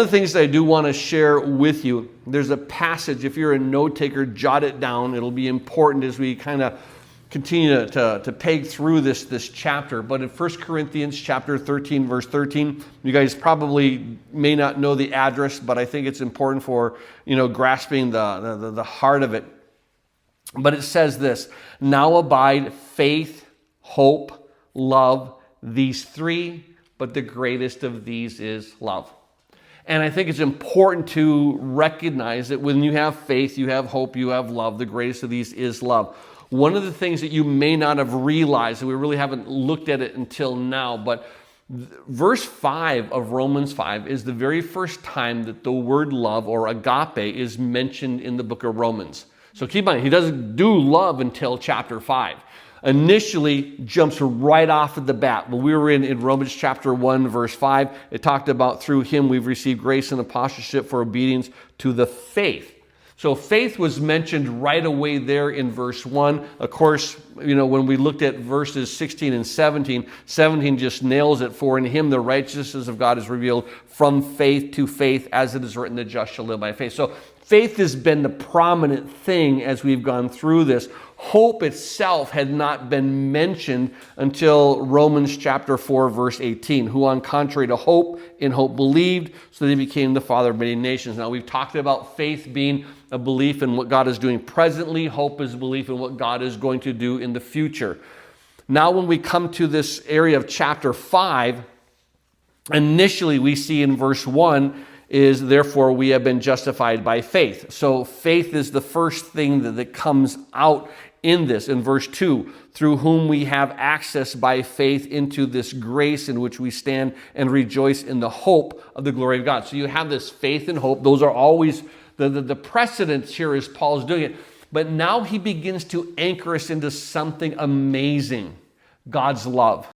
of the things that I do want to share with you, there's a passage, if you're a note taker, jot it down. It'll be important as we kind of continue to peg through this chapter. But in 1 Corinthians chapter 13, verse 13, you guys probably may not know the address, but I think it's important for, grasping the heart of it. But it says this: now abide faith, hope, love, these three, but the greatest of these is love. And I think it's important to recognize that when you have faith, you have hope, you have love, the greatest of these is love. One of the things that you may not have realized, and we really haven't looked at it until now, but verse 5 of Romans 5 is the very first time that the word love, or agape, is mentioned in the book of Romans. So keep in mind, he doesn't do love until chapter 5. Initially jumps right off of the bat. When we were in Romans chapter 1, verse 5, it talked about through him we've received grace and apostleship for obedience to the faith. So faith was mentioned right away there in verse 1. Of course, when we looked at verses 16 and 17 just nails it. For in him the righteousness of God is revealed from faith to faith, as it is written, the just shall live by faith. So faith has been the prominent thing as we've gone through this. Hope itself had not been mentioned until Romans chapter 4, verse 18, who on contrary to hope, in hope believed, so that he became the father of many nations. Now we've talked about faith being a belief in what God is doing presently. Hope is a belief in what God is going to do in the future. Now when we come to this area of chapter 5, initially we see in verse 1 is, therefore we have been justified by faith. So faith is the first thing that comes out in this. In verse 2, through whom we have access by faith into this grace in which we stand and rejoice in the hope of the glory of God. So you have this faith and hope. Those are always the precedents here as Paul's doing it. But now he begins to anchor us into something amazing: God's love.